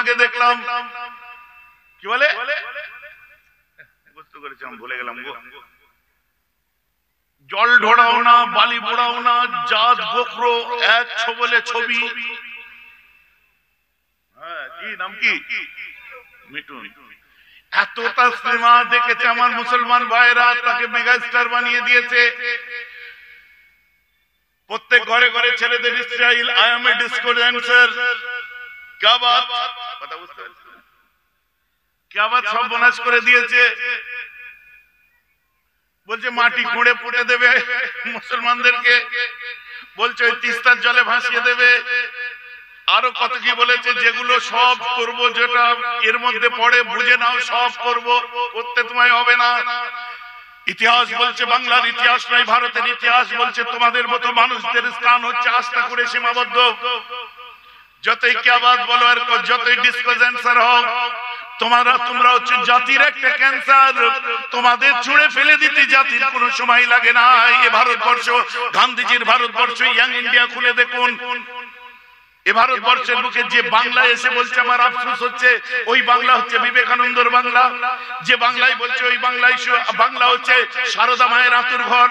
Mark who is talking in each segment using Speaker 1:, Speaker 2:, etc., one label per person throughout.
Speaker 1: আগে দেখলাম কি বলে বুঝতে করেছি আমি ভুলে গেলাম গো, জল ঢোড়াও না বালি পোড়াও না জাত গোখরো এক ছবলে ছবি, হ্যাঁ কি নাম কি মিঠুন, এতটা সিনেমা দেখেছে আমার মুসলমান ভাইরা, তাকে মেগাস্টার বানিয়ে দিয়েছে। প্রত্যেক ঘরে ঘরে ছেলেদের style, I M A disco dancer, क्या बात, কথা বুঝতে পারছেন क्या बात, সব বনাশ করে দিয়েছে। বলছে মাটি খুঁড়ে পুঁতে দেবে মুসলমানদেরকে, বলছে ওই তিস্তার জলে ভাসিয়ে দেবে, আরো কত কি বলেছে, যেগুলো সব করব, যেটা এর মধ্যে পড়ে বুঝে নাও সব করব, করতে তোমায় হবে না। ইতিহাস বলছে, বাংলার ইতিহাস নয় ভারতের ইতিহাস বলছে, তোমাদের মতো মানুষদের স্থান হচ্ছে আস্থা করে সীমাবদ্ধ। যতই কিয়াবাত বলো আর যতই ডিসকো ড্যান্সার হও, তোমরা হচ্ছে জাতির একটা ক্যান্সার, তোমাদের ছুঁড়ে ফেলে দিতে জাতির কোনো সময় লাগে না। এই ভারতবর্ষ, গান্ধীজির ভারতবর্ষ, ইয়াং ইন্ডিয়া খুলে দেখুন, এ ভারতবর্ষের বুকে যে বাংলা এসে বলছে আমার আফসোস হচ্ছে, ওই বাংলা হচ্ছে বিবেকানন্দর বাংলা, যে বাংলায় বলছে ওই বাংলায় বাংলা হচ্ছে সারদা মায়ের আতুর ঘর,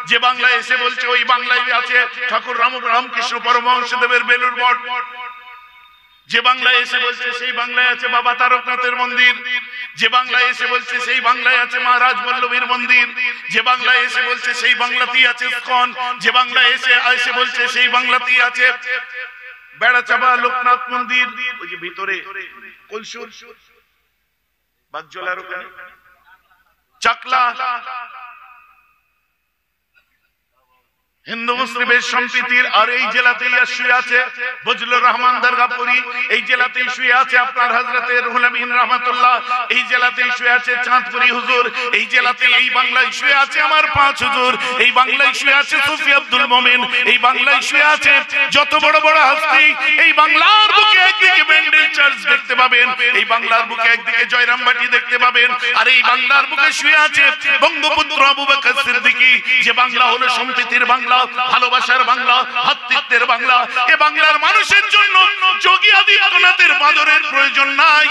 Speaker 1: যে বাংলায় এসে বলছে ওই বাংলায় আছে ঠাকুর রামকৃষ্ণ পরমহংসদেবের বেলুর মঠ, যে বাংলায় এসে বলছে সেই বাংলায় আছে বাবা তারকনাথের মন্দির, যে বাংলায় এসে বলছে সেই বাংলায় আছে মা রাজবল্লভীর মন্দির, যে বাংলায় এসে বলছে সেই বাংলাতেই আছে ইসকন, যে বাংলায় এসে বলছে সেই বাংলাতেই আছে বেড়াচাপা লোকনাথ মন্দির, ওই যে ভিতরে কলসুর বাগজলার ওখানে চাকলা, হিন্দু মুসলিমের সম্প্রীতির। আর এই জেলাতেই শুয়ে আছে বজলুর রহমান দরগাপুরি, এই জেলাতেই শুয়ে আছে আপনার হযরতে রুহুল আমিন রহমাতুল্লাহ, এই জেলাতেই শুয়ে আছে চাঁদপুরি হুজুর, এই জেলাতে এই বাংলায় শুয়ে আছে আমার পাঁচ হুজুর, এই বাংলায় শুয়ে আছে সুফি আব্দুল মোমেন, এই বাংলায় শুয়ে আছে যত বড় বড় হস্তি। এই বাংলার বুকে একদিকে ব্যান্ডেল চার্চ দেখতে পাবেন, এই বাংলার বুকে একদিকে জয়রামবাটি দেখতে পাবেন, আর এই বাংলার বুকে শুয়ে আছে বঙ্গপুত্র আবু বকর সিদ্দিকী, যে বাংলা হলো সম্প্রীতির বাংলা, ভালোবাসার বাংলা, ভ্রাতৃত্বের বাংলা। এ বাংলার মানুষের জন্য যোগী আদিত্যনাথের বাদরের প্রয়োজন নাই।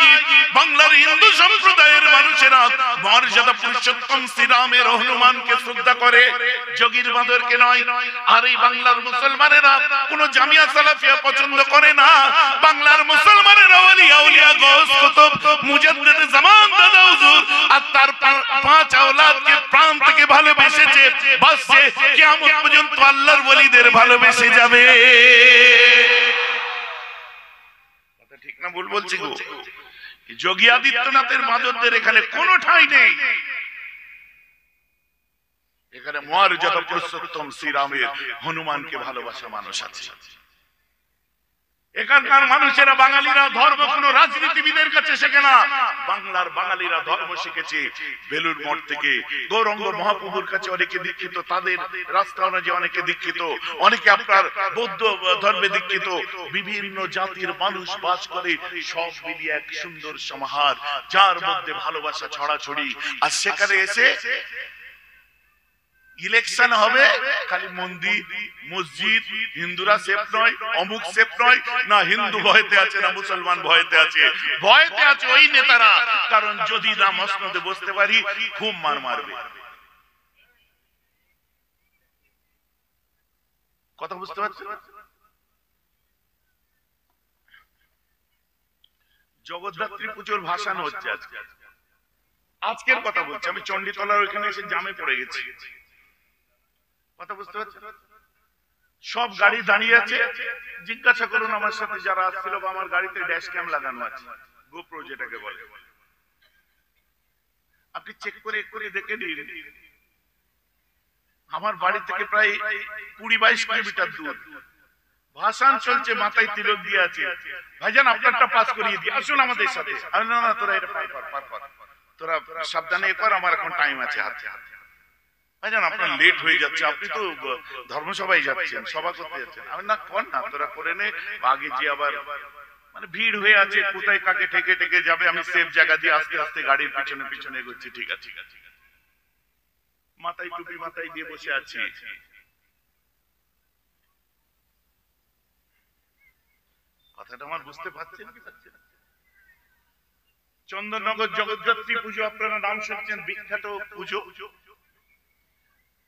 Speaker 1: বাংলার হিন্দু সম্প্রদায়ের মানুষেরা মর্যাদা পুরুষোত্তম শ্রীরামের হনুমানকে শ্রদ্ধা করে, যোগীর বাদরকে নয়। আর এই বাংলার মুসলমানেরা কোন জামিয়া সালাফিয়া পছন্দ করে না, বাংলার মুসলমানেরা ওলিয়া আউলিয়া গৌস কুতুব মুজাদ্দিদ জামান দাদা হুজুর আর তার পাঁচ আওলাদকে প্রাণ থেকে ভালোবেসেছে, বাসছে কিয়ামত পর্যন্ত আল্লাহর ওলিদের ভালোবেসে যাবে। কথা ঠিক না ভুল বলছি গো? যোগী আদিত্যনাথের মাদরদের এখানে কোনো ঠাঁই নেই, এখানে মর্যাদা পুরুষোত্তম শ্রীরামের হনুমানকে ভালোবাসা মানুষ আছে। এখানকার মানুষেরা বাঙালিরা ধর্ম কোন রাজনীতিবিদের কাছে শেখে না, বাংলার বাঙালিরা ধর্ম শিখেছে বেলুর মঠ থেকে। গৌরাঙ্গ মহাপ্রভুর কাছে অনেকে দীক্ষিত, তাদের রাস্তা অনুযায়ী অনেকে দীক্ষিত, অনেকে আপনার বৌদ্ধ ধর্মে দীক্ষিত, বিভিন্ন জাতির মানুষ বাস করে, সব মিলিয়ে এক সুন্দর সমাহার যার মধ্যে ভালোবাসা ছড়াছড়ি। আর সেখানে এসে ইলেকশন হবে, খালি মন্দির মসজিদ হিন্দুরা সেফ নয়, অমুক সেফ নয়, না হিন্দু ভয়তে আছে না মুসলমান ভয়তে আছে, ভয়তে আছে ওই নেতারা, কারণ যদি না মসনদে বসতে পারি খুব মার মারবে। কথা বুঝতে পারছেন? জগদ্ধাত্রী পুজোর ভাসান হচ্ছে আজকে, আজকের কথা বলছি আমি, চণ্ডীতলার ওইখানে এসে জামে পড়ে গেছি। কথা বুঝতে পারছেন? সব গাড়ি দাঁড়িয়ে আছে, জিজ্ঞাসা করুন আমার সাথে যারা আসছিল, আমার গাড়িতে ড্যাশ ক্যাম লাগানো আছে, গোপ্রো যেটাকে বলে, আপনি চেক করে করে দেখে নিন। আমার বাড়ি থেকে প্রায় 20-22 কিলোমিটার দূর ভাসান চলছে, মাথায় তিলক দিয়ে আছে। ভাইজান আপনারটা পাস করিয়ে দিই, আসুন আমাদের সাথে। না না তোরা এটা পার কর, তোরা সাবধানে কর, আমার এখন টাইম আছে হাতে। ভাইজান আপনার লেট হয়ে যাচ্ছে, আপনি তো ধর্মসভায় যাচ্ছেন, সভা করতে যাচ্ছেন। আমি না কর না, তোরা করে নে, আগে যে আবার মানে ভিড় হয়ে আছে, কোথায় কাকে ঠেকে ঠেকে যাবে, আমি সেফ জায়গা দিয়ে আস্তে আস্তে গাড়ির পিছনে পিছনে এগোচ্ছি। ঠিক আছে, মাথায় টুপি মাথায় দিয়ে বসে আছি। কথাটা আমার বুঝতে পারছেন কি পাচ্ছেন? চন্দননগর জগদ্ধাত্রী পুজো আপনারা নাম শুনছেন, বিখ্যাত পুজো।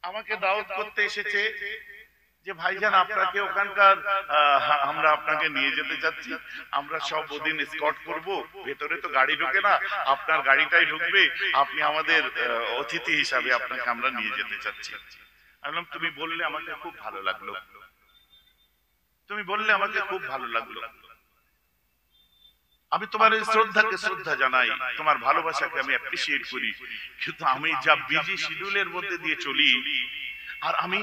Speaker 1: আমাকে দাওয়াত করতে এসেছে যে ভাইজান আপনাকে ওখানকার আমরা আপনাকে নিয়ে যেতে চাচ্ছি, আমরা সব ওদিন স্কট করব, ভেতরে তো গাড়ি ঢোকে না, আপনার গাড়িটাই ঢুকবে, আপনি আমাদের অতিথি হিসাবে আপনাকে আমরা নিয়ে যেতে চাচ্ছি। আমি বললাম তুমি বললে আমাকে খুব ভালো লাগলো, তুমি বললে আমাকে খুব ভালো লাগলো, আমি তোমার শ্রদ্ধাকে শ্রদ্ধা জানাই, তোমার ভালোবাসাকে আমি অ্যাপ্রিসিয়েট করি, কিন্তু আমি যা বিজি শিডিউলের মধ্যে দিয়ে চলি, আর আমি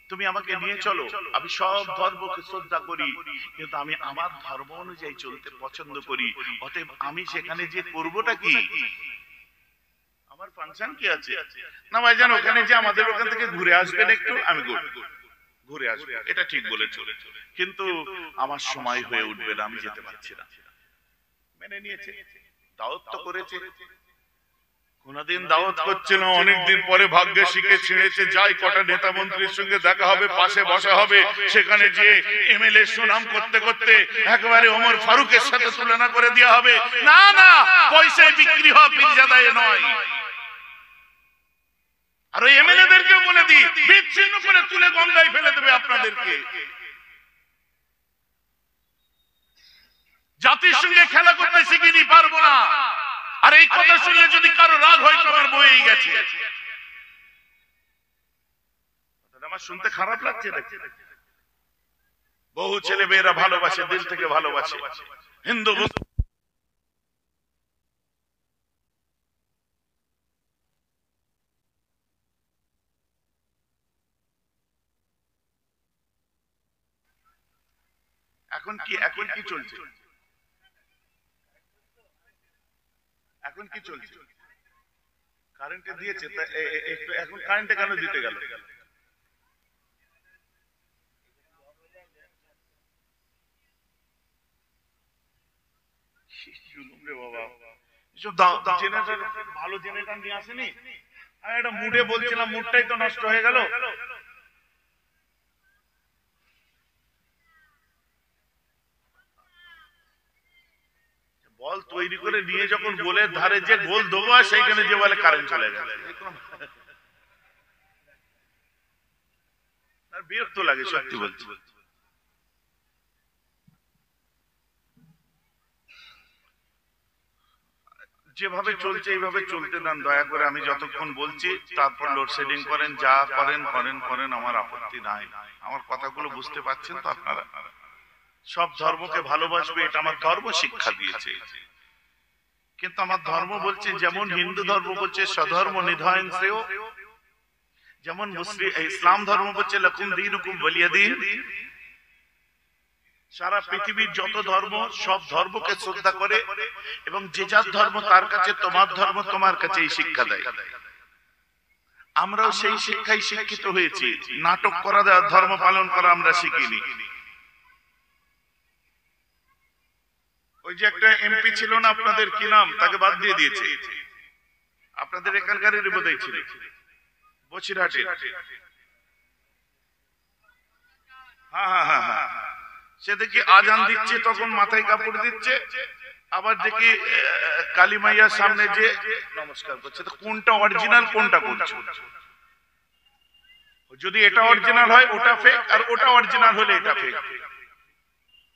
Speaker 1: তুমি আমাকে নিয়ে চলো, আমি সব ধর্মকে শ্রদ্ধা করি, কিন্তু আমি আমার ধর্ম অনুযায়ী চলতে পছন্দ করি, অতএব আমি সেখানে যে করবোটা কি, আমার ফাংশন কি আছে? না ভাইজান ওখানে যে আমাদের ওখান থেকে ঘুরে আসবেন একটু, আমি ঘুরে আসবো, এটা ঠিক বলেছো, কিন্তু আমার সময় হয়ে উঠবে না, আমি যেতে পারছি না। মেনে নিয়েছে, দাওয়াত তো করেছে, কোনদিন দাওয়াত করছিল, অনেকদিন পরে ভাগ্যে শিখে ছিঁড়েছে, যাই কটা নেতা মন্ত্রীর সঙ্গে দেখা হবে, পাশে বসা হবে, সেখানে যে এমএলএ সুনাম করতে করতে একেবারে ওমর ফারুকের সাথে তুলনা করে দেওয়া হবে। না না, পয়সায় বিক্রি হওয়া পীরজাদায় নয়। আর ওই এমএলএদেরকে বলে দিই, বিচ্ছিন্ন করে তুলে গঙ্গায় ফেলে দেবে আপনাদেরকে। জাতির সঙ্গে খেলা করতে শিখিনি, পারবো না। আর এই কথা শুনলে যদি কারো রাগ হয়, তোমার বয়েই গেছে। আমার শুনতে খারাপ লাগছে, বহু ছেলে মেয়েরা ভালোবাসে, দিল থেকে ভালোবাসে, হিন্দু এখন কি চলছে, এখন কি চলছে? কারেন্টে দিয়েছে, এখন কারেন্টে কেন দিতে গেল? ভালো জেনারেটর নিয়ে আসেনি, আমি একটা মুডে বলছিলাম, মুডটাই তো নষ্ট হয়ে গেল। বল তৈরি করে নিয়ে যখন গোলের ধারে যে গোল দেবো, সেইখানে যে বলে কারেন্ট চলে গেছে, বিরক্ত লাগে সত্যি বলছি। যেভাবে চলছে এইভাবে চলতে দেন দয়া করে, আমি যতক্ষণ বলছি, তারপর লোডশেডিং করেন, যা করেন করেন করেন, আমার আপত্তি নাই। আমার কথাগুলো বুঝতে পারছেন তো আপনারা? সব ধর্মকে ভালোবাসবে, এটা আমার ধর্ম শিক্ষা দিয়েছে, কিন্তু আমার ধর্ম বলছে, যেমন হিন্দু ধর্ম বলছে স্বধর্ম নিধন শ্রেয়, যেমন মুসলিম ইসলাম ধর্ম বলছে লাকুম দীনুকুম ওয়ালিয়া দীন। সারা পৃথিবীর যত ধর্ম, সব ধর্মকে শ্রদ্ধা করে, এবং যে যার ধর্ম তার কাছে, তোমার ধর্ম তোমার কাছে এই শিক্ষা দেয়। আমরাও সেই শিক্ষায় শিক্ষিত হয়েছি, নাটক করা, ধর্ম পালন করা আমরা শিখিনি। ওই যে একটা এমপি ছিল না আপনাদের, কি নাম, তাকে বাদ দিয়ে দিয়েছে, আপনাদের এখানকারই বোধহয় ছিল, বসিরহাটে। হ্যাঁ, সে দেখি আজান দিচ্ছে তখন মাথায় কাপড় দিচ্ছে, আবার দেখি কালী মাইয়ার সামনে যে নমস্কার করছে। তো কোনটা অরিজিনাল, কোনটা করছে? যদি এটা অরিজিনাল হয় ওটা ফেক, আর ওটা অরিজিনাল হলে এটা ফেক।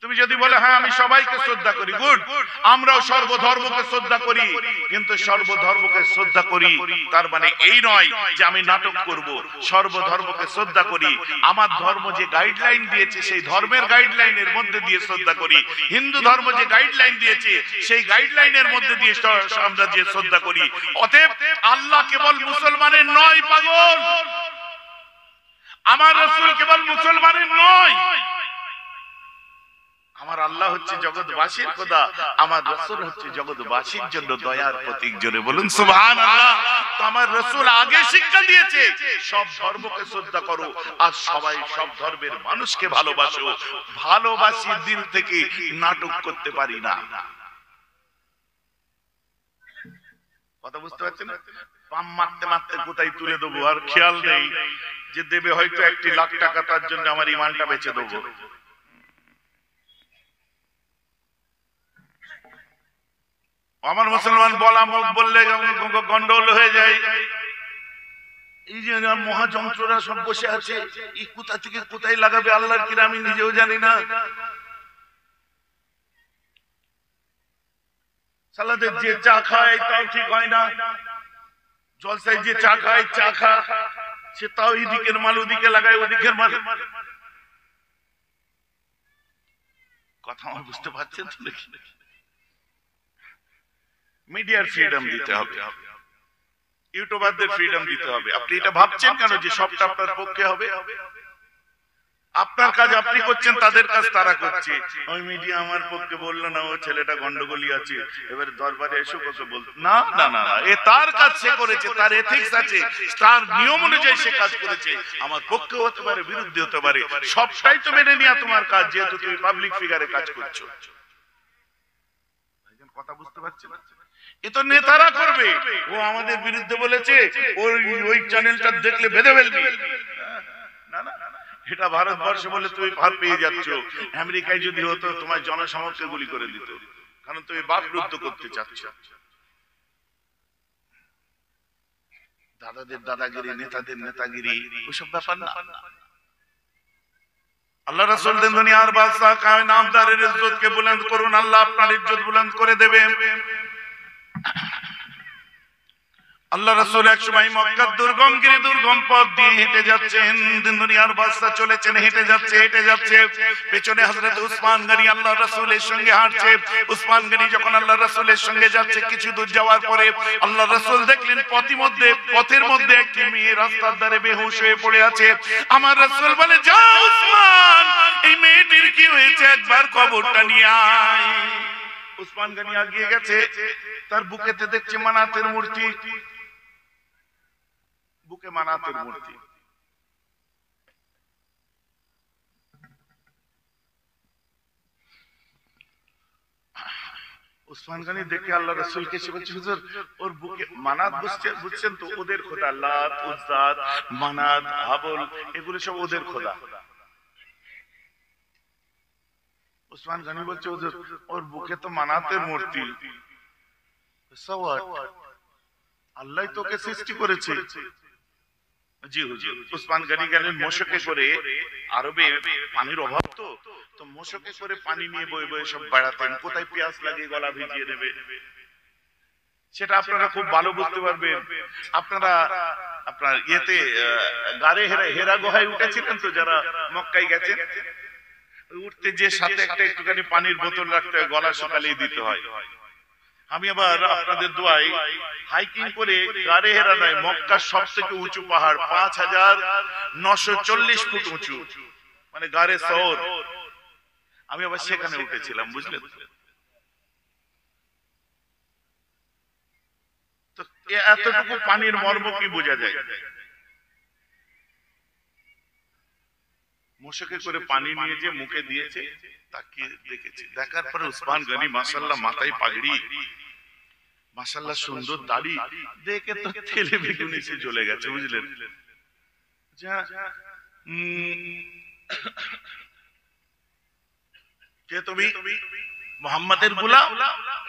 Speaker 1: তুমি যদি বলে হ্যাঁ আমি সবাইকে শ্রদ্ধা করি, গুড, আমরাও সর্বধর্মকে শ্রদ্ধা করি, কিন্তু সর্বধর্মকে শ্রদ্ধা করি তার মানে এই নয় যে আমি নাটক করব। সর্বধর্মকে শ্রদ্ধা করি, আমার ধর্ম যে গাইডলাইন দিয়েছে সেই ধর্মের গাইডলাইনের মধ্যে দিয়ে শ্রদ্ধা করি। হিন্দু ধর্ম যে গাইডলাইন দিয়েছে সেই গাইডলাইনের মধ্যে দিয়ে আমরা যে শ্রদ্ধা করি। অতএব আল্লাহ কেবল মুসলমানের নয় পাগল, আমার রাসূল কেবল মুসলমানের নয়, আমার আল্লাহ হচ্ছে জগৎবাসীর খোদা, আমার রাসূল হচ্ছে জগৎবাসীর জন্য দয়ার প্রতীক। জোরে বলুন সুবহানাল্লাহ। তো আমার রাসূল আগে শিক্ষা দিয়েছে সব ধর্মকে শ্রদ্ধা করো, আর সবাই সব ধর্মের মানুষকে ভালোবাসো। ভালোবাসি দিল থেকে, নাটক করতে পারি না। কথা বুঝতে পারছেন? পাম মারতে মারতে কোথায় তুলে দেবো আর খেয়াল নেই, যে দেবে হয়তো 1 লাখ টাকা, তার জন্য আমার ইমানটা বেঁচে দেবো। আমার মুসলমান বলা মুখ বললে গন্ডগোল হয়ে যায়। এই যে মহাযন্ত্ররা সব বসে আছে, এই কোথা থেকে কোথায় লাগাবে আল্লাহর কিরা আমি নিজেও জানি না। সালাদের যে চা খায় তাও ঠিক হয় না, জলসায় যে চা খায় চা খা সে তাও এদিকের মাল ওদিকে লাগায়, ওদিকের মাল। কথা আমার বুঝতে পারছেন তো? নাকি মিডিয়ার ফ্রিডম দিতে হবে, ইউটিউবারদের ফ্রিডম দিতে হবে। আপনি এটা ভাবছেন কেন যে সবটা আপনার পক্ষে হবে? আপনার কাজ আপনি করছেন, তাদের কাজ তারা করছে। ওই মিডিয়া আমার পক্ষে বললো না, ও ছেলেটা গন্ডগোলি আছে, এবার দরবারে এসে কত বলতো না না না না, এ তার কাজ সে করেছে, তার এথিক্স আছে, তার নিয়ম অনুযায়ী সে কাজ করেছে। আমার পক্ষে হতে পারে, বিরুদ্ধে হতে পারে, সবটাই তো মেনে নেওয়া তোমার কাজ, যেহেতু তুমি পাবলিক ফিগারে কাজ করছো। কথা বুঝতে পারছি না? এ তো নেতারা করবে। ও আমাদের বিরুদ্ধে বলেছে, ওই চ্যানেলটা দেখলে বেঁধে ফেলবে। না না, এটা ভারতবর্ষ বলে তুমি ভার পেয়ে যাচ্ছ। আমেরিকায় যদি হতো তোমার জনসমক্ষে গুলি করে দিত, কারণ তুমি বাকরুদ্ধ করতে চাচ্ছ। দাদাদের দাদাগিরি, নেতাদের নেতাগিরি, ওইসব ব্যাপার না। আল্লাহ রাসূল দেন দুনিয়ার বাদশা কায়নাতদারের ইজ্জতকে বুলন্দ করুন, আল্লাহ আপনার ইজ্জত বুলন্দ করে দেবে। আল্লাহ রাসূল এক সময় মক্কার দুর্গমগিরি দুর্গম পথ দিয়ে হেঁটে যাচ্ছেন। দুনিয়ার বাদশা চলেছেন, হেঁটে যাচ্ছে হেঁটে যাচ্ছে, পেছনে হযরত উসমান গনি আল্লাহ রাসূলের সঙ্গে হাঁটছে। উসমান গনি যখন আল্লাহ রাসূলের সঙ্গে যাচ্ছে, কিছু দূর যাওয়ার পরে আল্লাহ রাসূল দেখলেন পথের মধ্যে একটি মেয়ে রাস্তার ধারে বেহুশ হয়ে পড়ে আছে। আমার রাসূল বলে, যাও উসমান, এই মেয়েটির কি হয়েছে, একবার খবরটা নিয়ে আয়। উসমান গনি এগিয়ে গেছে, তার বুকেতে দেখছে মানাতের মূর্তি, বুকে মানাতের মূর্তি। উসমান গনি দেখে আল্লাহ রাসূলকে সে বলছে, হুজুর ওর বুকে মানাত বুঝছেন তো, ওদের খোদা, লাত উজ্জা মানাত হাবল, এগুলো সব ওদের খোদা। উসমান গনি বলছে, হুজুর ওর বুকে তো মানাতের মূর্তি। আল্লাহ তোকে সৃষ্টি করেছে। জি হুজুর। উসমান গনি গেলেন মোশকে করে, আরবে পানির অভাব তো মোশকে করে পানি নিয়ে বয়ে বয়ে সব বেড়াতেন। কোথায় পেঁয়াজ লাগিয়ে গলা ভিজিয়ে দেবে, সেটা আপনারা খুব ভালো বুঝতে পারবেন। আপনার ইয়েতে গারে হেরা গুহায় উঠেছিলেন তো, যারা মক্কায় গেছেন, উঠতে যে সাথে একটা একটুখানি পানির বোতল রাখতে হয়, গলা শুকালেই দিতে হয়। আমি আবার আপনাদের দোয়ায় হাইকিং করে গারে হেরা নয়, মক্কার সবথেকে উঁচু পাহাড় 5940 ফুট উঁচু, মানে গারে সওর, আমি আবার সেখানে উঠেছিলাম, বুঝলেন তো? এতটুকু পানির মর্ম কি বোঝা যায়? মোশকে করে পানি নিয়ে যে মুখে দিয়েছে, তাকিয়ে দেখেছি। দেখার পরে উসমান গনি মাশাআল্লাহ, মাথায় পাগড়ি, মাশাআল্লাহ সুন্দর দাড়ি, দেখে তো তেলে বেগুনে সে জ্বলে গেছে, বুঝলেন? কে তুমি? মুহাম্মাদের গোলাম,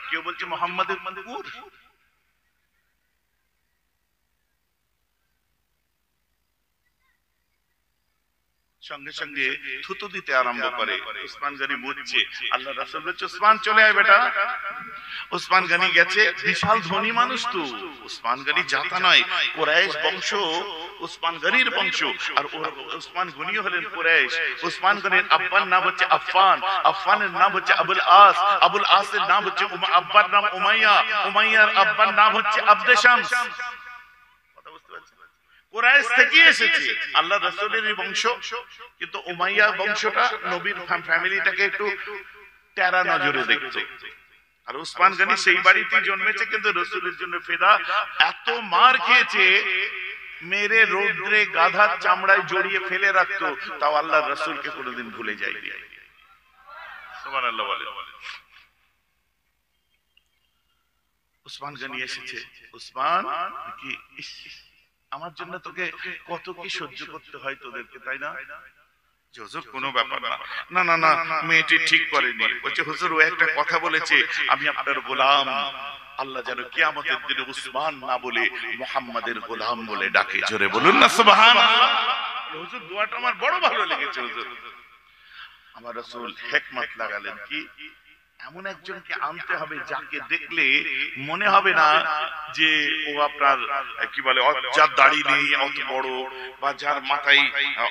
Speaker 1: কেউ বলছে মুহাম্মাদের কুকুর। সঙ্গে সঙ্গে থুতু দিতে আরম্ভ করে। উসমান গনি বুঝছে। আল্লাহ রাসূল বলছে, উসমান চলে আয় বেটা। উসমান গনি গেছে, বিশাল ধনী মানুষ তো। উসমান গনি জাতা নয়, কুরাইশ বংশ, উসমান গনির বংশ, আর উসমান গনি হলেন কুরাইশ। উসমান গনির আব্বার নাম হচ্ছে আফফান, আফফানের নাম হচ্ছে আবুল আস, আবুল আসের নাম হচ্ছে আব্বার নাম উমাইয়া, উমাইয়ার আব্বার নাম হচ্ছে আব্দ শামস। কথা বুঝতে পারছেন? কুরাইশ থেকে এসেছে, আল্লাহ রাসূলের বংশ, কিন্তু উমাইয়া বংশটা নবীর ফ্যামিলিটাকে একটু টেরা নজরে দেখতো। আর উসমান গনি সেই বাড়িতে জন্মেছে, কিন্তু রাসূলের জন্য ফেদা। এত মার খেয়েছে, মেরে রৌদ্রে গাধার চামড়ায় জড়িয়ে ফেলে রাখতো, তাও আল্লাহর রাসূলকে কোনোদিন ভুলে যায়নি। সুবহানাল্লাহ বলে। উসমান গনি এসেছে। উসমান কি আমার জন্য তোকে কত কি সহ্য করতে হয় তোদেরকে, তাই না? হুজুর কোনো ব্যাপার না। না না না, মেয়েটি ঠিক করেনি। বলছে, হুজুর ও একটা কথা বলেছে, আমি আপনার গোলাম, আল্লাহ যেন কিয়ামতের দিনে উসমান না বলে মুহাম্মাদের গোলাম বলে ডাকে। জোরে বলুন না সুবহানাল্লাহ। হুজুর দোয়াটা আমার বড় ভালো লেগেছে। হুজুর আমার রাসূল হিকমত লাগালেন কি এমন একজনকে আনতে হবে যাকে দেখলে মনে হবে না যে ও আপনার কি বলে যার দাড়ি নেই অত বড়, বা যার মাথায়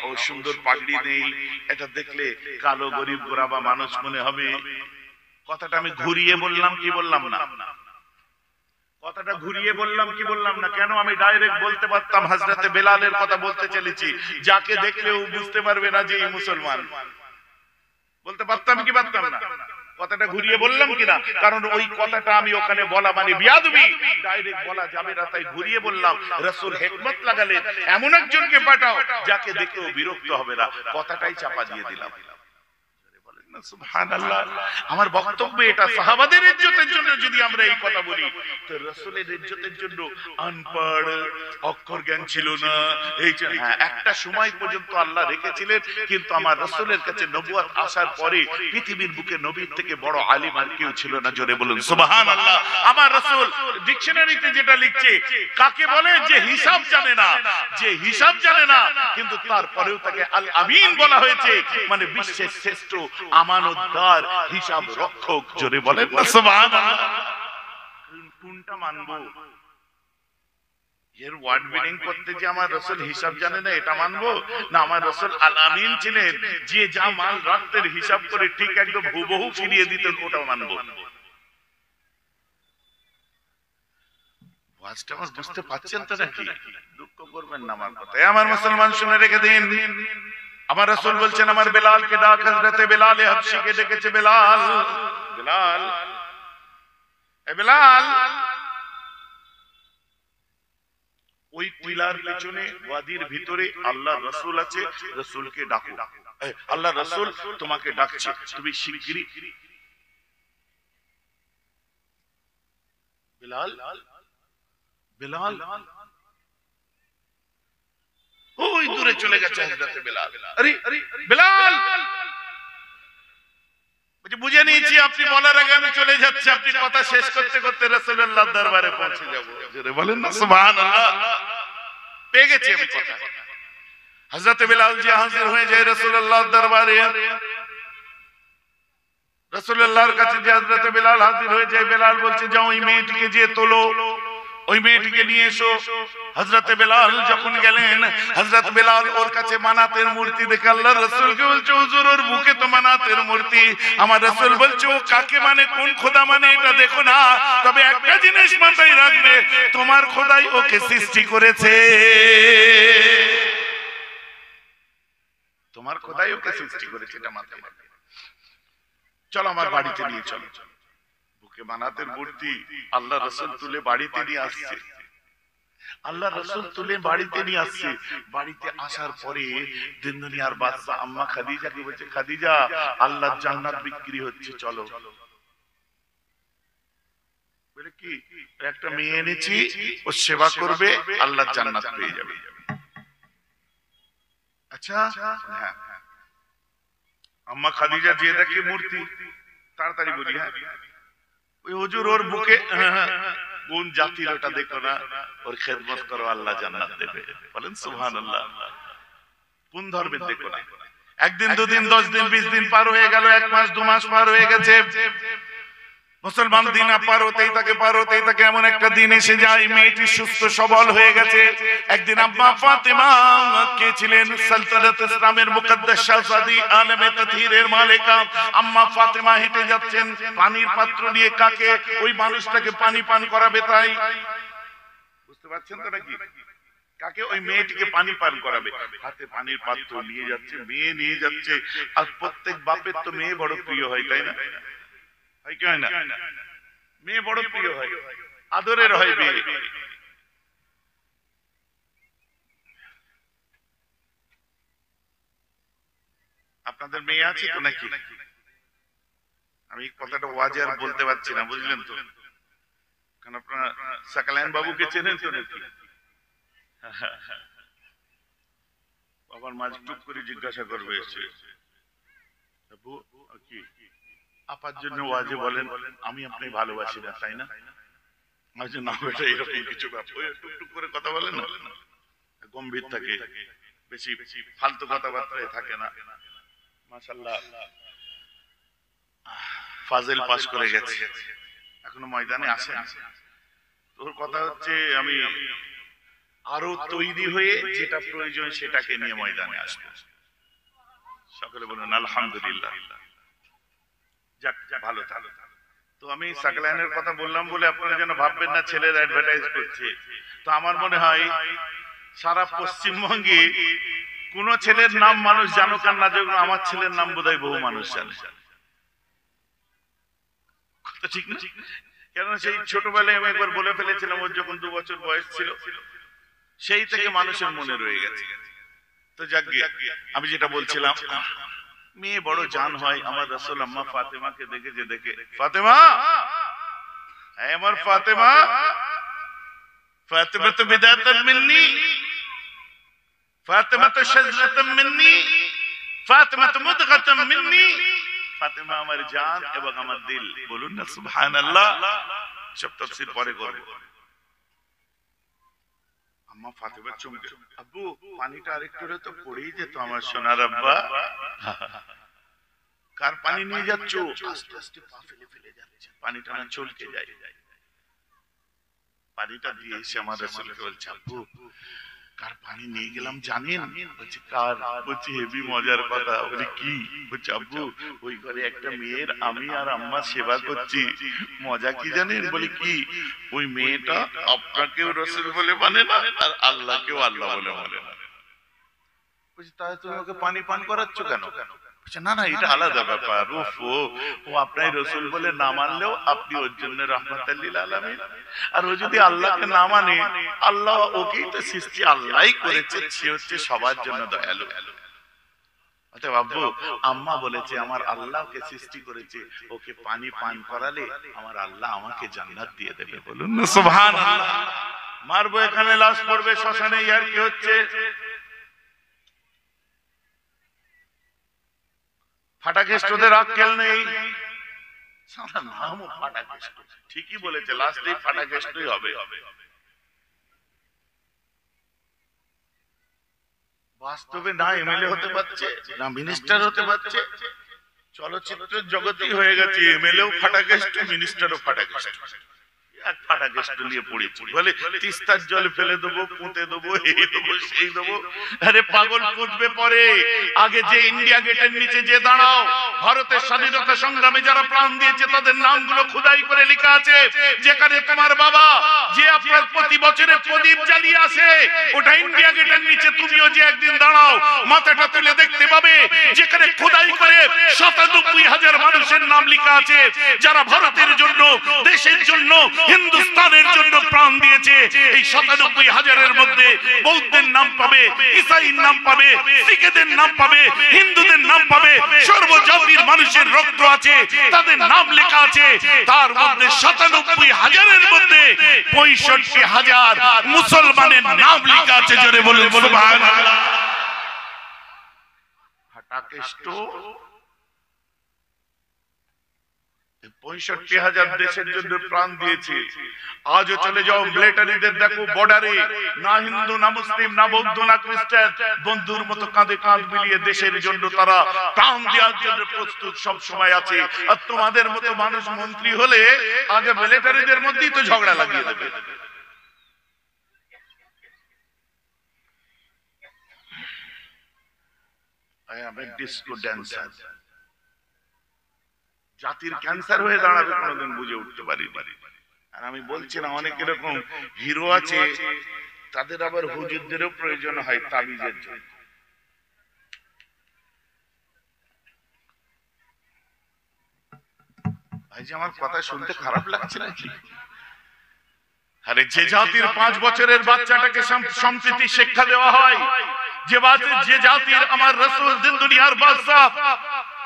Speaker 1: ও সুন্দর পাগড়ি নেই, এটা দেখলে কালো গরিব গোরাবা মানুষ মনে হবে। কথাটা আমি ঘুরিয়ে বললাম কি বললাম না? কথাটা ঘুরিয়ে বললাম কি বললাম না? কেন আমি ডাইরেক্ট বলতে পারতাম হযরতে বেলালের কথা বলতে চলেছি, যাকে দেখলেও বুঝতে পারবে না যে এই মুসলমান। বলতে পারতাম কি পারতাম না? কথাটা ঘুরিয়ে বললাম কিনা? কারণ ওই কথাটা আমি ওখানে বলা মানে বিয়াদবি, ডাইরেক্ট বলা যাবে না, তাই ঘুরিয়ে বললাম। রাসূল হিকমত লাগালেন এমন একজনকে পাঠাও যাকে দেখেও বিরক্ত হবে না, কথাটাই চাপা দিয়ে দিলাম। সুবহানাল্লাহ। আমার বক্তব্য এটা সাহাবাদের ইজ্জতের জন্য যদি আমরা এই কথা বলি, তো রাসূলের ইজ্জতের জন্য আনপড়, অক্ষর জ্ঞান ছিল না, এই যে হ্যাঁ একটা সময় পর্যন্ত আল্লাহ রেখেছিলেন, কিন্তু আমার রাসূলের কাছে নবুয়ত আসার পরে পৃথিবীর বুকে নবীর থেকে বড় আলিম আর কেউ ছিল না। জোরে বলুন সুবহানাল্লাহ। আমার রাসূল ডিকশনারিতে যেটা লিখছে, কাকে বলে যে হিসাব জানে না, যে হিসাব জানে না কিন্তু তারপরেও তাকে আল আমিন বলা হয়েছে, মানে বিশ্বের শ্রেষ্ঠ আমানতদার, হিসাব রক্ষক। জোরে বলেন না সুবহানাল্লাহ। কোনটা মানবো? এর ওয়ার্ড মিনিং করতে যে আমার রাসূল হিসাব জানে না এটা মানবো, না আমার রাসূল আল আমিন ছিলেন, যে যা মাল রাখতেন হিসাব করে ঠিক একদম হুবহু ফিরিয়ে দিতেন, ওটা মানবো? ওয়াজটা আমার বুঝতে পাচ্ছেন তো নাকি? দুঃখ করবেন না আমার কথায়। আমার মুসলমান শুনে রেখে দিন, আমার রাসূল বলছেন আমার বেলালকে ডাক। হযরতে বেলাল হাবশিকে ডেকেছে, বেলাল, বেলাল, এ বেলাল, ওই টিলার পেছনে ওয়াদির ভিতরে আল্লাহর রাসূল আছে, রাসূলকে ডাকো। আল্লাহর রাসূল তোমাকে ডাকছে, তুমি শিগগিরই। বেলাল, বেলাল ওই দূরে চলে গেছে হযরতে বেলাল। আরে বেলাল, বুঝে নিয়েছি আপনি বলার আগে আমি চলে যাচ্ছি, আপনি কথা শেষ করতে করতে রাসূলুল্লাহর দরবারে পৌঁছে যাব। জোরে বলেন না সুবহানাল্লাহ। পেয়ে গেছি আমি কথা। হযরতে বেলাল জি হাজির হয়ে যায় রাসূলুল্লাহর দরবারে। রাসূলুল্লাহর কাছে যে হযরতে বেলাল হাজির হয়ে যায়, বেলাল বলছে যাও ওই মেয়েটিকে যে তোলো, ওই মেয়েটিকে নিয়ে এসো। হযরতে বেলাল যখন গেলেন, হযরত বেলাল ওর কাছে মানাতের মূর্তি দেখে আল্লাহর রাসূলকে বলছে হুজুর ওর বুকে তো মানাতের মূর্তি। আমার রাসূল বলছে ও কাকে মানে, কোন খোদা মানে এটা দেখো না, তবে একটা জিনিস মাথায় রাখবে, তোমার খোদাই ওকে সৃষ্টি করেছে, তোমার খোদাই ওকে সৃষ্টি করেছে, এটা মাথায় রাখবে। চলো আমার বাড়িতে নিয়ে চলো। বুকে মানাতের মূর্তি আল্লাহ রাসূল তুলে বাড়িতে নিয়ে আসছে, আল্লাহ রাসূল তুলে বাড়িতে নিয়ে আসছে। বাড়িতে আসার পরে দিন দুনিয়ার বাদশা আম্মা খাদিজাকে বলছে, খাদিজা আল্লাহর জান্নাত বিক্রি হচ্ছে, চলো। বলে কি, একটা মেয়ে এনেছি, ও সেবা করবে, আল্লাহর জান্নাত পেয়ে যাবে। আচ্ছা হ্যাঁ। আম্মা খাদিজা যে দেখে মূর্তি, তাড়াতাড়ি বলি হ্যাঁ ওই হুজুর ওর বুকে কোন জাতির ওটা দেখো না, ওর খেদমত করো, আল্লাহ জান্নাত দেবে। বলেন সুবহানাল্লাহ। কোন ধর্মের দেখো না। একদিন দুদিন 10 দিন 20 দিন পার হয়ে গেল, 1 মাস 2 মাস পার হয়ে গেছে, মুসলমান দিন পার হতেই থাকে। এমন একটা দিন এসে যায়, মেয়েটি সুস্থ সবল হয়ে গেছে। একদিন আম্মা ফাতেমা কে ছিলেন সালতানাত ইসলামের মুকদ্দাস শাহজাদি, আলেমে তাতহীরের মালিকা, আম্মা ফাতেমা হেঁটে যাচ্ছেন পানির পাত্র নিয়ে। কাকে? ওই মানুষটাকে পানি পান করাবে, তাই বুঝতে পারছেন তো নাকি? কাকে? ওই মেয়েটিকে পানি পান করাবে, হাতে পানির পাত্র নিয়ে যাচ্ছে, মেয়ে নিয়ে যাচ্ছে। আর প্রত্যেক বাপের তো মেয়ে বড় প্রিয় হয়, তাই না? হয় কি হয় না? মেয়ে বড় প্রিয় হয়, আদরের হয় মেয়ে। আপনাদের মেয়ে আছে তো নাকি? আমি কথাটা ওয়াজে আর বলতে পারছি না, বুঝলেন তো? কারণ আপনারা সাকালাইন বাবুকে চেনেন তো নাকি? বাবার মাঝ টুক করে জিজ্ঞাসা করবে এসে, কি আপার জন্য ওয়াজে বলেন আমি আপনি ভালোবাসি না, তাই না? আচ্ছা না বেটা এরকম কিছু ব্যাপার টুকটুক করে কথা বলে না, গম্ভীর থাকে, বেশি ফালতু কথাবার্তায় থাকে না। মাশাআল্লাহ ফাজিল পাস করে গেছে, এখনো ময়দানে আসে না। তোর কথা হচ্ছে আমি আরো তৈরি হয়ে যেটা প্রয়োজন সেটাকে নিয়ে ময়দানে আসবো। সকলে বলুন আলহামদুলিল্লাহ। যাক ভালো থাকো। তো আমি সাকলাইনের কথা বললাম বলে আপনারা যেন ভাববেন না ছেলের অ্যাডভার্টাইজ করছে। তো আমার মনে হয় সারা পশ্চিমবঙ্গে কোন ছেলের নাম মানুষ জানুক আর না জানুক, আমার ছেলের নাম বোধহয় বহু মানুষ জানে। ঠিক না? কেন সেই ছোটবেলায় আমি একবার বলে ফেলেছিলাম, ওর যখন 2 বছর বয়স ছিল, সেই থেকে মানুষের মনে রয়ে গেছে। তো যাক আমি যেটা বলছিলাম, মেয়ে বড় জান হয়। আমার রাসূল আম্মা ফাতেমাকে দেখে ফাতেমা, আমার ফাতেমা, ফাতেমা তো বিদাতান মিন্নি, ফাতেমা তো শাজরাতান মিন্নি, ফাতেমা তো মুদগাতান মিন্নি, ফাতেমা আমার জান এবং আমার দিল। বলুন না সুবহানাল্লাহ। সব তাফসীর পরে করব। আম্মা ফাতেমা চমকে, আব্বু পানিটা আরেকটু হলে তো পড়েই যেত আমার সোনার আব্বা। কার পানি নিয়ে যাচ্ছ? আস্তে আস্তে পা ফেলে ফেলে যাচ্ছে, পানিটা না চলকে যায়। পানিটা দিয়ে এসে আমার রাসূলকে বলছে, আব্বু কার পানি নিয়ে গেলাম জানেন? বলছে কার? বলছে হেভি মজার কথা। বলে কি? বলছে আব্বু ওই ঘরে একটা মেয়ের আমি আর আম্মা সেবা করছি। মজা কি জানেন? বলে কি? ওই মেয়েটা আপনাকেও রাসূল বলে মানে না আর আল্লাহকেও আল্লাহ বলে মানে না। বলছে তাই তুমি ওকে পানি পান করাচ্ছ কেন? না না এটা আলাদা ব্যাপার। ও আপনার রাসূল বলে না মানলেও আপনি ওর জন্য রাহমাতুল লিল আলামিন। আর ও যদি আল্লাহকে না মানে, আল্লাহ ওকেই তো সৃষ্টি আল্লাহই করেছে, সে হচ্ছে সবার জন্য দয়ালু। অতএব আব্বু আম্মা বলেছে আমার আল্লাহকে সৃষ্টি করেছে, ওকে পানি পান করালে আমার আল্লাহ আমাকে জান্নাত দিয়ে দেবে। বলুন না সুবহানাল্লাহ। মারবো এখানে লাশ পড়বে শ্মশানে, আর কি হচ্ছে? ফাটাকেষ্টদের আক্কেল নেই। সারা নামও ফাটাকেষ্ট। ঠিকই বলেছে, লাস্টেই ফাটাকেষ্টই হবে। বাস্তবে না এমএলএ হতে পারছে, না মিনিস্টার হতে পারছে। চলচ্চিত্রের জগতেই হয়ে গেছে এমএলএও ফাটাকেষ্ট, মিনিস্টারও ফাটাকেষ্ট। এক ফাটাকেষ্ট নিয়ে পড়েছি, বলে তিস্তার জল ফেলে দেবো, পুঁতে দেবো, এই দেবো, সেই দেবো। আরে পাগল পুঁতবে পরে, আগে যে ইন্ডিয়া গেটের নিচে যে দাঁড়াও, ভারতের স্বাধীনতা সংগ্রামে যারা প্রাণ দিয়েছে তাদের নামগুলো খোদাই করে লেখা আছে। যেখানে তোমার বাবা যে আপনার প্রতি বছরে প্রদীপ জ্বালিয়ে আসে, ওটা ইন্ডিয়া গেটের নিচে তুমিও যে একদিন দাঁড়াও, মাথাটা তুলে দেখতে পাবে যেখানে খোদাই করে ৯৭,০০০ মানুষের নাম লেখা আছে যারা ভারতের জন্য, দেশের জন্য, হিন্দুস্তানের জন্য প্রাণ দিয়েছে। এই ৯৭,০০০-এর মধ্যে বৌদ্ধের নাম পাবে, ইসাইর নাম পাবে, শিখদের নাম পাবে, হিন্দুদের নাম পাবে, সর্বজাতির মানুষের রক্ত আছে, তাদের নাম লেখা আছে। তার মধ্যে ৯৭,০০০-এর মধ্যে ৬৫,০০০ মুসলমানের নাম লেখা আছে। জোরে বলুন সুবহানাল্লাহ। ফাটাকেষ্ট ৬৫,০০০ দেশের জন্য প্রাণ দিয়েছে। আজও চলে যাও মিলিটারিদের দেখো বর্ডারে, না হিন্দু, না মুসলিম, না বৌদ্ধ, না খ্রিস্টান, বন্ধুর মতো কাঁধে কাঁধ মিলিয়ে দেশের জন্য তারা প্রাণ দেওয়ার জন্য প্রস্তুত সব সময় আছে। আর তোমাদের মতো মানুষ মন্ত্রী হলে আগে মিলিটারিদের মধ্যেই তো ঝগড়া লাগিয়ে দেবে। I am a disco dancer. জাতির ক্যান্সার হয়ে দাঁড়াবে কোনোদিন বুঝে উঠতে পারি। আর আমি বলছি না, অনেক এরকম হিরো আছে, তাদের আবার হুজুরদেরও প্রয়োজন হয় তাবিজের জন্য। ভাই যে আমার কথা শুনতে খারাপ লাগছে নাকি? আরে যে জাতির ৫ বছরের বাচ্চাটাকে সম্প্রীতি শিক্ষা দেওয়া হয়, যে জাতির আমার রাসূল দিন দুনিয়ার বাদশা,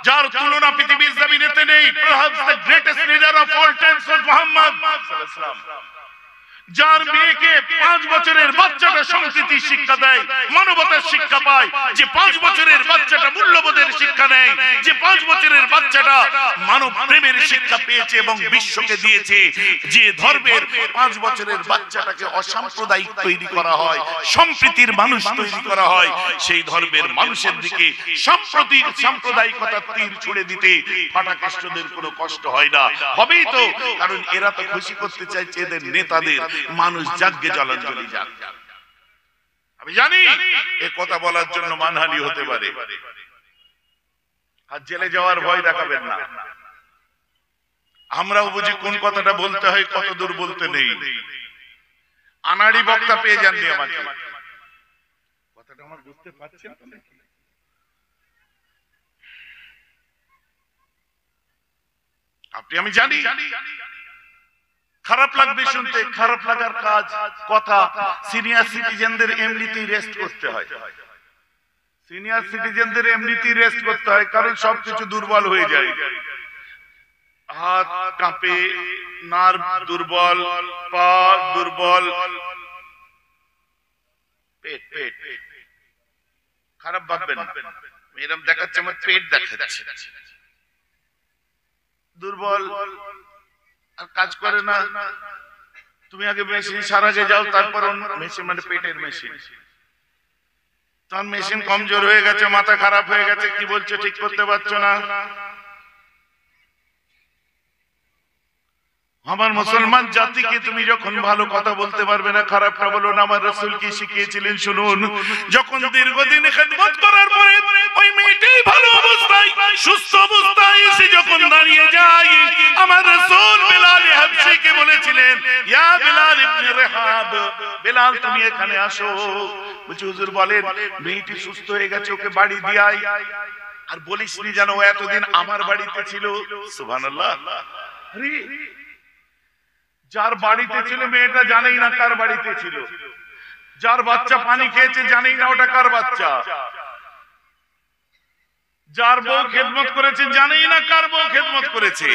Speaker 1: যার তুলনা পৃথিবীর জমিনেতে নেই, perhaps the greatest leader of all times was Muhammad sallallahu alaihi wasallam, যার মেয়েকে 5 বছরের বাচ্চাটা সংস্কৃতির শিক্ষা দেয়, মানবতার শিক্ষা পায়, যে 5 বছরের বাচ্চাটা মূল্যবোধের শিক্ষা নেয়, যে 5 বছরের বাচ্চাটা মানব প্রেমের শিক্ষা পেয়েছে এবং বিশ্বকে দিয়েছে, যে ধর্মের 5 বছরের বাচ্চাটাকে অসাম্প্রদায়িক তৈরি করা হয়, সম্প্রীতির মানুষ তৈরি করা হয়, সেই ধর্মের মানুষের দিকে সাম্প্রদায়িকতার তীর ছুড়ে দিতে ফাটাকেষ্টদের কোনো কষ্ট হয় না। হবেই তো, কারণ এরা তো খুশি করতে চাইছে এদের নেতাদের, মানুষ জাগ্গে জলাঞ্জলি যাক। আমি জানি এ কথা বলার জন্য মানহানি হতে পারে, আর জেলে যাওয়ার ভয় দেখাবেন না। আমরাও বুঝি কোন কথাটা বলতে হয়, কত দূর বলতে নেই। আনাড়ি বক্তা পেয়ে যাননি আমাকে, কথাটা আমার বুঝতে পারছেন তো নাকি? আপনি আমি জানি খারাপ লাগবে শুনতে, খারাপ লাগার কাজ কথা। সিনিয়র সিটিজেনদের এমনিতেই রেস্ট করতে হয়, সিনিয়র সিটিজেনদের এমনিতেই রেস্ট করতে হয়, কারণ সবকিছু দুর্বল হয়ে যায়। হাত কাঁপে, নার্ভ দুর্বল, পা দুর্বল, পেট পেট খারাপ ভাববেন না, এরকম দেখাচ্ছে আমার পেট দেখাচ্ছে, দুর্বল আর কাজ করে না। তুমি আগে মেশিন সারাগে যাও, তারপর মেশিন মানে পেটের মেশিন, তখন মেশিন কমজোর হয়ে গেছে, মাথা খারাপ হয়ে গেছে, কি বলছো ঠিক করতে পারছো না। আমার মুসলমান জাতিকে তুমি যখন ভালো কথা বলতে পারবে না, খারাপটা বলো না। আমার রাসূল কি শিখিয়েছিলেন শুনুন, যখন দীর্ঘদিন খেদমত করার পরে ওই মেয়েটি ভালো অবস্থায় সুস্থ অবস্থায় এসে যখন দাঁড়িয়ে যায়, আমার রাসূল বেলাল হাবশিকে বলেছিলেন, ইয়া বেলাল ইবনে রেহাব, বেলাল তুমি এখানে আসো। বলছি হুজুর বলেন, মেয়েটি সুস্থ হয়ে গেছে, ওকে বাড়ি দিয়াই। আর বলিসনি জানো ও এতদিন আমার বাড়িতে ছিল। সুবহানাল্লাহ। আরে যার বাড়িতে ছিল মেয়েটা জানেই না কার বাড়িতে ছিল, যার বাচ্চা পানি খেয়েছে জানেই না ওটা কার বাচ্চা, যার বউ খেদমত করেছে জানেই না কার বউ খেদমত করেছে।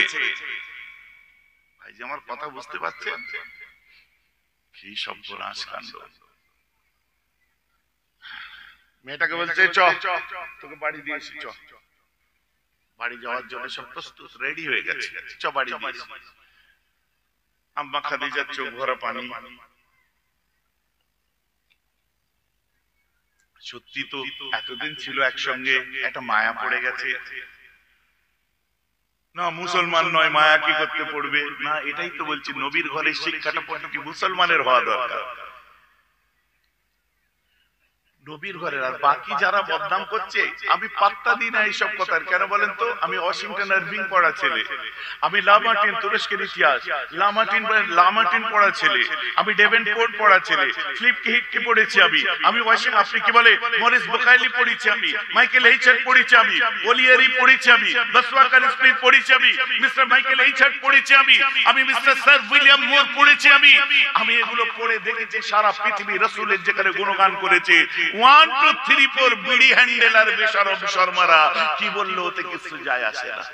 Speaker 1: ভাই যে আমার কথা বুঝতে পারছেন, কি সর্বনাশ কাণ্ড। মেয়েটাকে বলছে চ তোকে বাড়ি দিয়েছি, চ। বাড়ি যাওয়ার জন্য সব প্রস্তুত রেডি হয়ে গেছে, চ বাড়ি দিয়েছি। আম্মা খাদিজার চোখ ভরা পানি। সত্যি তো এতদিন ছিল একসঙ্গে, একটা মায়া পড়ে গেছে। না মুসলমান নয়, মায়া কি করতে পড়বে না। এটাই তো বলছি, নবীর ঘরের শিক্ষাটা প্রতিটি মুসলমানের হওয়া দরকার। নবীর ঘরের। আর বাকি যারা বদনাম করছে আমি পাত্তা দিই না এইসব কথার। কেন বলেন তো, আমি ওয়াশিংটন আরভিং পড়া ছেলে, আমি লামার্টিন তুরস্কের ইতিহাস লামার্টিন পড়া ছেলে, আমি ডেভেনপোর্ট পড়া ছেলে, ফিলিপ হিটকে পড়েছি আমি ওয়াশিংটন, আপনি কি বলে মরিস বুখাইলি পড়েছি আমি, মাইকেল এইচার্ট পড়েছি আমি, ওলিয়ারি পড়েছি আমি, বসওয়াকার স্মিথ পড়েছি আমি, মিস্টার মাইকেল এইচার্ট পড়েছি আমি মিস্টার স্যার উইলিয়াম মোর পড়েছি আমি এগুলো পড়ে দেখেছি সারা পৃথিবী রাসূলের যেখানে গুণগান করেছে। 1 2 3 4 বিড়ি হ্যান্ডেল আর বেশরম শর্মারা কি বললো ওতে কিছু যায় আসে না,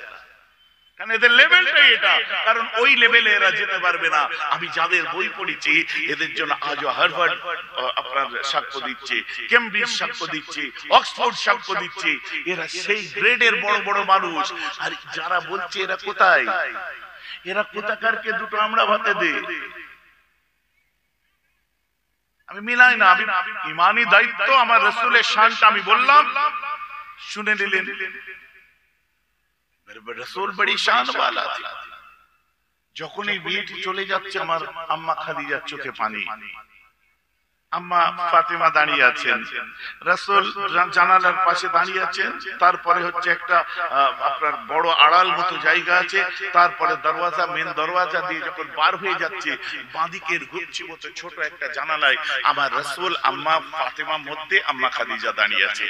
Speaker 1: কারণ এদের লেভেলটাই এটা। কারণ ওই লেভেলে এরা যেতে পারবে না। আমি যাদের বই পড়েছি এদের জন্য আজও হার্ভার্ড আপনার সাক্ষ্য দিচ্ছে, কেমব্রিজ সাক্ষ্য দিচ্ছে, অক্সফোর্ড সাক্ষ্য দিচ্ছে। এরা সেই গ্রেডের বড় বড় মানুষ। আর যারা বলছে এরা কোথায়, এরা কোথাকারকে দুটো আমরা ভাতে দে। আমি মিলাই না, আমি ইমানি দায়িত্ব, আমার রাসূলের শানটা আমি বললাম, শুনে নিলেন। রাসূল বড়ি শান वाला থা। যখনই বিয়েটি চলে যাচ্ছে আমার আম্মা খাদিজার চোখে পানি। আম্মা ফাতেমা দাঁড়িয়ে আছেন, রাসূল জানালার পাশে দাঁড়িয়ে আছেন। তারপরে হচ্ছে একটা আপনার বড় আড়াল মতো জায়গা আছে, তারপরে দরওয়াজা, মেন দরওয়াজা দিয়ে যখন বার হয়ে যাচ্ছে, বাঁদিকের গুচ্ছি মতো ছোট একটা জানালায় আমার রাসূল, আম্মা ফাতেমা মধ্যে, আম্মা খাদিজা দাঁড়িয়ে আছে।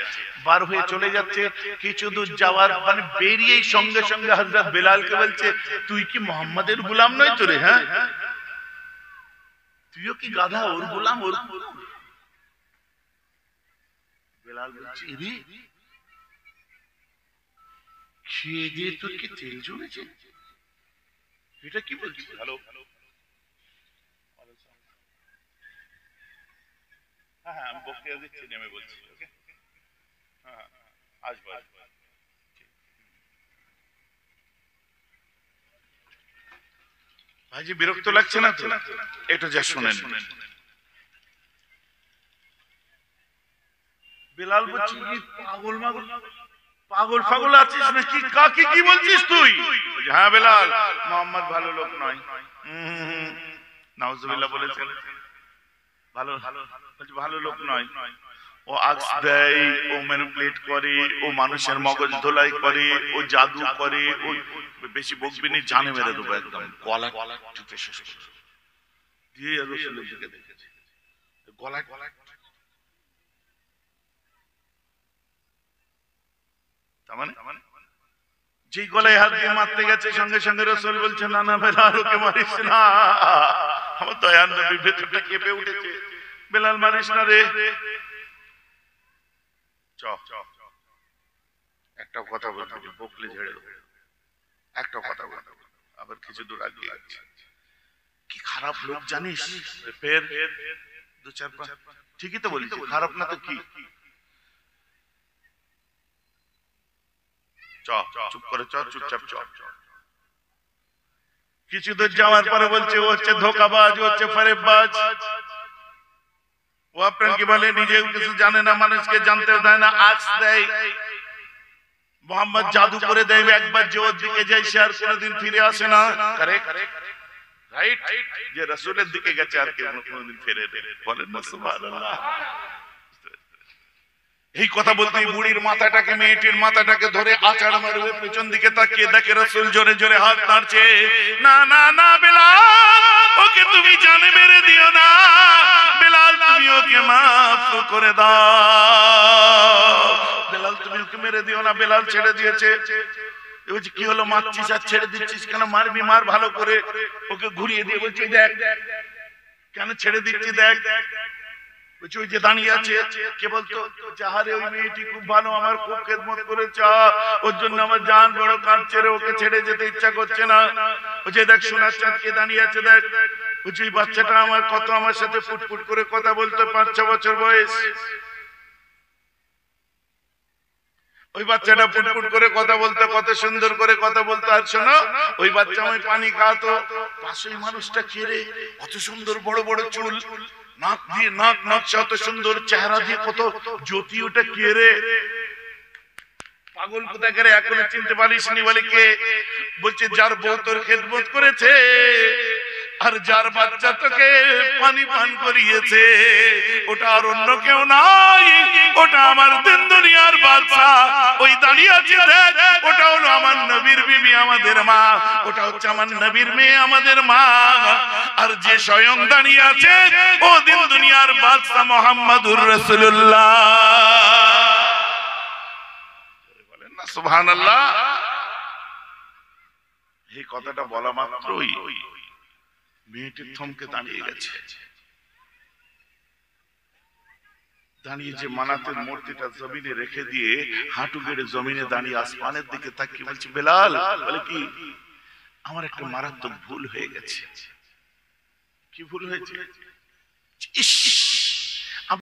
Speaker 1: বার হয়ে চলে যাচ্ছে, কিছু দূর যাওয়ার মানে বেরিয়েই সঙ্গে সঙ্গে হযরত বেলালকে বলছে, তুই কি মুহাম্মাদের গোলাম নয় তো রে? হ্যাঁ, তুইও কি গাধা, ওর গোলাম ওর। বেলাল বলছে, রে খেয়ে দিয়ে তোর কি তেল জমেছে? এটা কি বলছিস? হ্যালো, বক্তৃতা দিচ্ছি, নেমে বলছি। ওকে, হ্যাঁ আসবো। ভাইজি বিরক্ত লাগছে না তো? এটা যা শুনেন। বেলাল বলছি কি পাগল মাগল, পাগল ফাগল আছিস নাকি? কাকে কি বলছিস তুই? হ্যাঁ বেলাল, মোহাম্মদ ভালো লোক নয়। নাউজুবিল্লাহ বলেছেন, ভালো ভালো লোক নয়। ও আক্স দেয়, ও ম্যানিপুলেট করে, ও মানুষের মগজ ধোলাই করে, ও জাদু করে। ও বেশি বকবিনি, জানে মেরে দেবো একদম, গলা টিপে শেষ করে দিয়ে রাসূলের দিকে দেখেছে গলা যেই গলায় হাত দিয়ে মারতে গেছে, সঙ্গে সঙ্গে রাসূল বলছে না না বেলাল, ওকে মারিস না। আমার দয়ার নবীর ভেতরটা কেঁপে উঠেছে, বেলাল মারিস না রে। একটা কথা বলতে বকলে ঝেড়ে দেবো, একটা কথা বলতে আবার কিছু দূর আগে কি খারাপ লোক জানিস? ফের দু চার পাঁচ, ঠিকই তো বলিস, খারাপ না তো কি? চুপ করে চুপচাপ চ। কিছু দূর যাওয়ার পরে বলছে ও হচ্ছে ধোকাবাজ, ও হচ্ছে ফরেববাজ। ও আপনার কি বলে, নিজেও কিছু জানে না, মানুষকে জানতে দেয় না, আক্স দেয়। মোহাম্মদ জাদু করে দেয়, একবার যে ওর দিকে যায় সে আর কোনোদিন ফিরে আসে না। রাইট, যে রাসূলের দিকে গেছে আর কেউ কোনোদিন ফিরে বলেন না সুবহানাল্লাহ। এই কথা বলতেই বুড়ির মাথাটাকে, মেয়েটির মাথাটাকে ধরে আছাড় মারবে, পেছন দিকে তাকিয়ে দেখে রাসূল জোরে জোরে হাত নাড়ছে। না না না বেলাল, ওকে তুমি জানে মেরে দিও না, বেলাল তুমি ওকে মাফ করে দাও, বেলাল তুমি ওকে মেরে দিও না। বেলাল ছেড়ে দিয়েছে। বলছে কি হলো, মারছিস আর ছেড়ে দিচ্ছিস কেন? মারবি মার ভালো করে। ওকে ঘুরিয়ে দিয়ে বলছি দেখ কেন ছেড়ে দিচ্ছি, দেখ। বলছি ওই যে দাঁড়িয়ে আছে, কে বলতো? যাহারে ওই মেয়েটি খুব ভালো, আমার খুব খেদমত করেছে, ওর জন্য আমার জান বড় কাঁদছে রে, ওকে ছেড়ে যেতে ইচ্ছা করছে না। বলছে দেখ সোনার চাঁদ কে দাঁড়িয়ে আছে, দেখ। বলছি ওই বাচ্চাটা আমার কত আমার সাথে ফুটফুট করে কথা বলতো, 5-6 বছর বয়স। ওই বাচ্চাটা ফুটফুট করে কথা বলতো, কত সুন্দর করে কথা বলতো। আর শোনো, ওই বাচ্চা আমায় পানি খাওয়াতো। পাশে মানুষটা কে রে, কত সুন্দর বড় বড় চুল, নাক দিয়ে নাক নকশা, অত সুন্দর চেহারা দিয়ে, কত জ্যোতি, ওটা কে রে? পাগল কোথা করে, এখনো চিনতে পারিসনি? বলে কে? বলছে যার বউ তোর খেদমত করেছে আর যার বাচ্চা তোকে পানি পান করিয়েছে, ওটা আর অন্য কেউ নাই, ওটা আমার দিন দুনিয়ার বাদশা। ওই দাঁড়িয়ে আছে দেখ, ওটা হলো আমার নবীর বিবি, আমাদের মা। ওটা হচ্ছে আমার নবীর মেয়ে, আমাদের মা। আর যে স্বয়ং দাঁড়িয়ে আছে, ও দিন দুনিয়ার বাদশা মুহাম্মাদুর রাসূলুল্লাহ। বলেন না সুবহানাল্লাহ। এই কথাটা বলা মাত্রই মেয়েটি থমকে দাঁড়িয়ে গেছে। দাঁড়িয়ে যে মানাতের মূর্তিটা জমিনে রেখে দিয়ে হাঁটু গেড়ে জমিনে দাঁড়িয়ে আসমানের দিকে তাকিয়ে বলছে বেলাল, বলে কি আমার একটা মারাত্মক ভুল হয়ে গেছে। কি ভুল হয়েছে? ইস